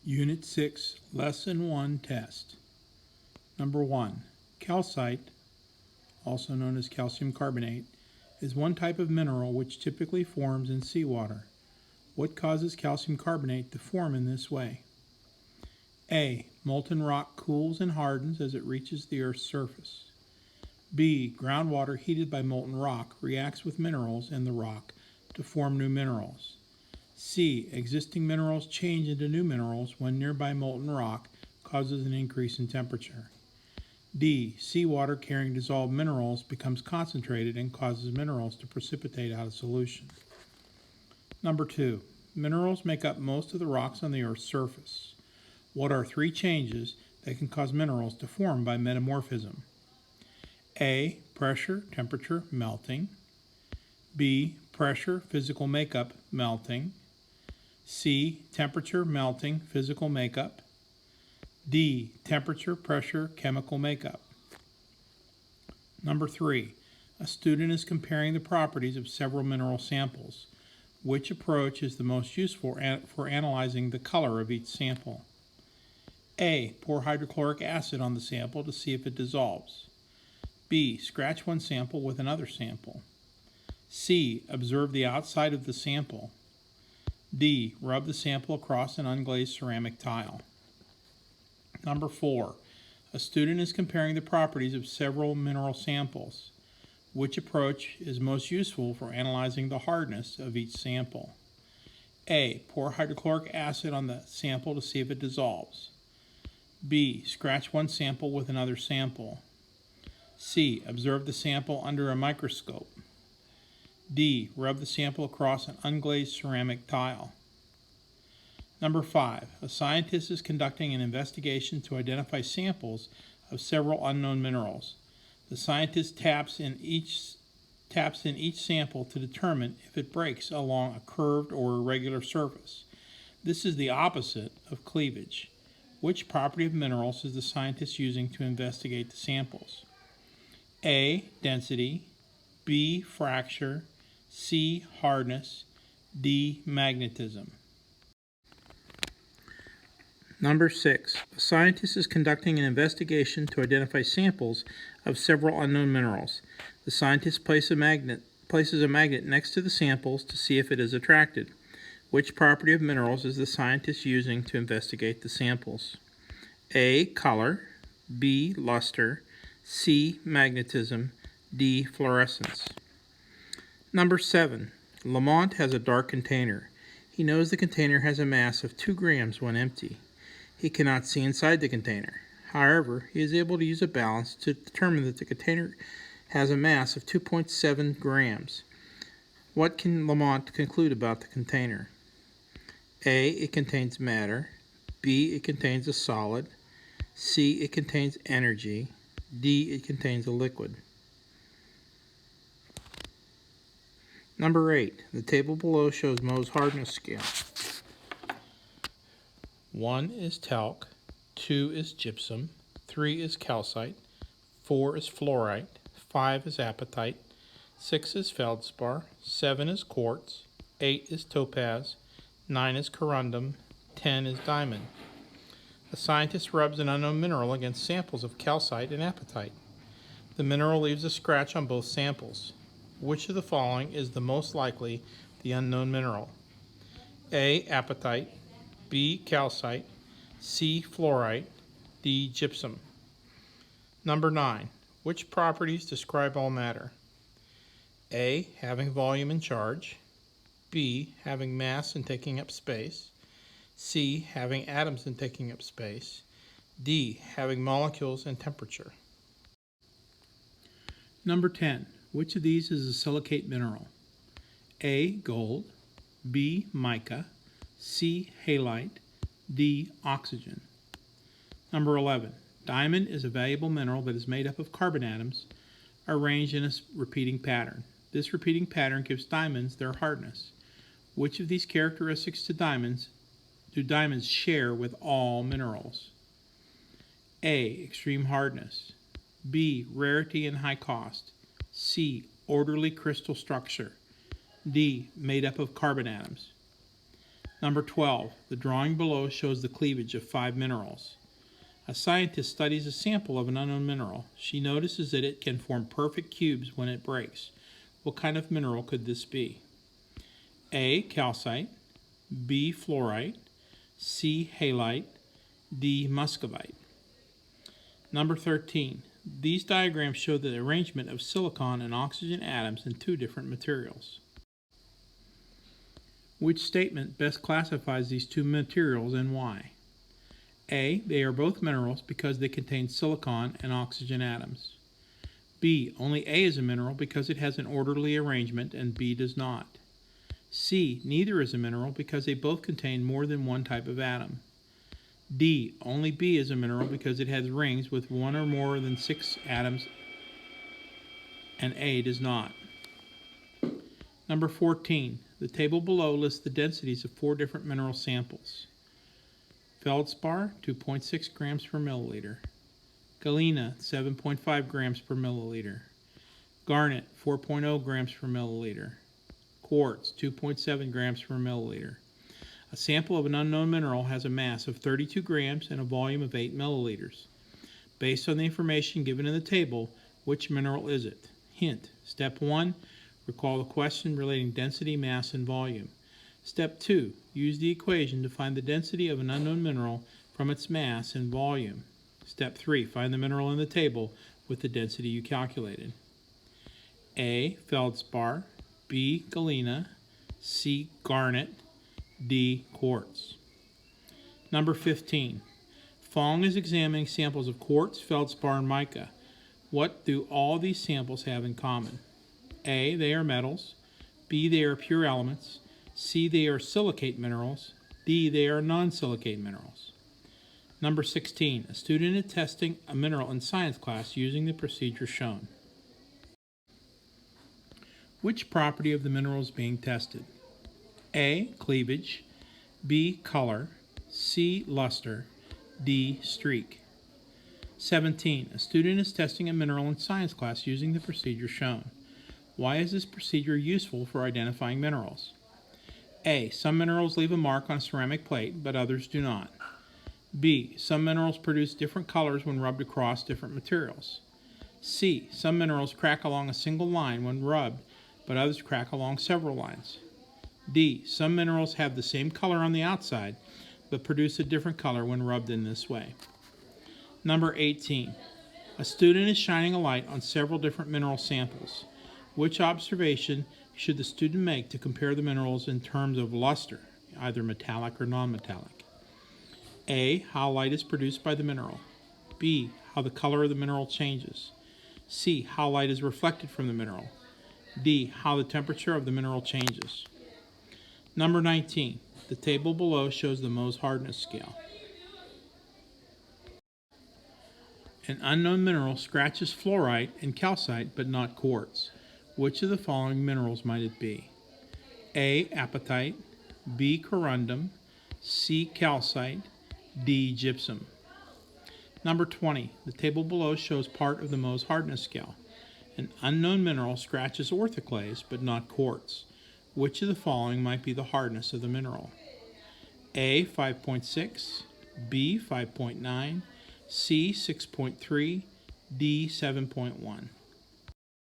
Unit 6, Lesson 1 Test. Number 1. Calcite, also known as calcium carbonate, is one type of mineral which typically forms in seawater. What causes calcium carbonate to form in this way? A. Molten rock cools and hardens as it reaches the Earth's surface. B. Groundwater heated by molten rock reacts with minerals in the rock to form new minerals. C. Existing minerals change into new minerals when nearby molten rock causes an increase in temperature. D. Seawater carrying dissolved minerals becomes concentrated and causes minerals to precipitate out of solution. Number 2. Minerals make up most of the rocks on the Earth's surface. What are 3 changes that can cause minerals to form by metamorphism? A. Pressure, temperature, melting. B. Pressure, physical makeup, melting. C. Temperature, melting, physical makeup. D. Temperature, pressure, chemical makeup. Number 3. A student is comparing the properties of several mineral samples. Which approach is the most useful for analyzing the color of each sample? A. Pour hydrochloric acid on the sample to see if it dissolves. B. Scratch one sample with another sample. C. Observe the outside of the sample. D. Rub the sample across an unglazed ceramic tile. Number 4. A student is comparing the properties of several mineral samples. Which approach is most useful for analyzing the hardness of each sample? A. Pour hydrochloric acid on the sample to see if it dissolves. B. Scratch one sample with another sample. C. Observe the sample under a microscope. D. Rub the sample across an unglazed ceramic tile. Number 5. A scientist is conducting an investigation to identify samples of several unknown minerals. The scientist taps in each sample to determine if it breaks along a curved or irregular surface. This is the opposite of cleavage. Which property of minerals is the scientist using to investigate the samples? A. Density. B. Fracture. C. Hardness. D. Magnetism. Number 6. A scientist is conducting an investigation to identify samples of several unknown minerals. The scientist places a magnet next to the samples to see if it is attracted. Which property of minerals is the scientist using to investigate the samples? A. Color. B. Luster. C. Magnetism. D. Fluorescence. Number 7. Lamont has a dark container. He knows the container has a mass of 2 grams when empty. He cannot see inside the container. However, he is able to use a balance to determine that the container has a mass of 2.7 grams. What can Lamont conclude about the container? A. It contains matter. B. It contains a solid. C. It contains energy. D. It contains a liquid. Number 8. The table below shows Mohs hardness scale. 1 is talc, 2 is gypsum, 3 is calcite, 4 is fluorite, 5 is apatite, 6 is feldspar, 7 is quartz, 8 is topaz, 9 is corundum, 10 is diamond. A scientist rubs an unknown mineral against samples of calcite and apatite. The mineral leaves a scratch on both samples. Which of the following is the most likely the unknown mineral? A. Apatite. B. Calcite. C. Fluorite. D. Gypsum. Number 9. Which properties describe all matter? A. Having volume and charge. B. Having mass and taking up space. C. Having atoms and taking up space. D. Having molecules and temperature. Number 10. Which of these is a silicate mineral? A. Gold. B. Mica. C. Halite. D. Oxygen. Number 11. Diamond is a valuable mineral that is made up of carbon atoms arranged in a repeating pattern. This repeating pattern gives diamonds their hardness. Which of these characteristics do diamonds share with all minerals? A. Extreme hardness. B. Rarity and high cost. C. Orderly crystal structure. D. Made up of carbon atoms. Number 12. The drawing below shows the cleavage of 5 minerals. A scientist studies a sample of an unknown mineral. She notices that it can form perfect cubes when it breaks. What kind of mineral could this be? A. Calcite, B. Fluorite, C. Halite, D. Muscovite. Number 13. These diagrams show the arrangement of silicon and oxygen atoms in 2 different materials. Which statement best classifies these 2 materials and why? A. They are both minerals because they contain silicon and oxygen atoms. B. Only A is a mineral because it has an orderly arrangement and B does not. C. Neither is a mineral because they both contain more than one type of atom. D. Only B is a mineral because it has rings with 1 or more than 6 atoms and A does not. Number 14. The table below lists the densities of 4 different mineral samples. Feldspar, 2.6 grams per milliliter. Galena, 7.5 grams per milliliter. Garnet, 4.0 grams per milliliter. Quartz, 2.7 grams per milliliter. A sample of an unknown mineral has a mass of 32 grams and a volume of 8 milliliters. Based on the information given in the table, which mineral is it? Hint, Step 1, recall the question relating density, mass, and volume. Step 2, use the equation to find the density of an unknown mineral from its mass and volume. Step 3, find the mineral in the table with the density you calculated. A. Feldspar, B. Galena, C. Garnet, D. Quartz. Number 15. Fong is examining samples of quartz, feldspar, and mica. What do all these samples have in common? A. They are metals. B. They are pure elements. C. They are silicate minerals. D. They are non-silicate minerals. Number 16. A student is testing a mineral in science class using the procedure shown. Which property of the mineral is being tested? A. Cleavage, B. Color, C. Luster, D. Streak. 17. A student is testing a mineral in science class using the procedure shown. Why is this procedure useful for identifying minerals? A. Some minerals leave a mark on a ceramic plate, but others do not. B. Some minerals produce different colors when rubbed across different materials. C. Some minerals crack along a single line when rubbed, but others crack along several lines. D. Some minerals have the same color on the outside, but produce a different color when rubbed in this way. Number 18. A student is shining a light on several different mineral samples. Which observation should the student make to compare the minerals in terms of luster, either metallic or non-metallic? A. How light is produced by the mineral. B. How the color of the mineral changes. C. How light is reflected from the mineral. D. How the temperature of the mineral changes. Number 19. The table below shows the Mohs hardness scale. An unknown mineral scratches fluorite and calcite but not quartz. Which of the following minerals might it be? A. Apatite, B. corundum, C. calcite, D. gypsum. Number 20. The table below shows part of the Mohs hardness scale. An unknown mineral scratches orthoclase but not quartz. Which of the following might be the hardness of the mineral? A. 5.6, B. 5.9, C. 6.3, D. 7.1.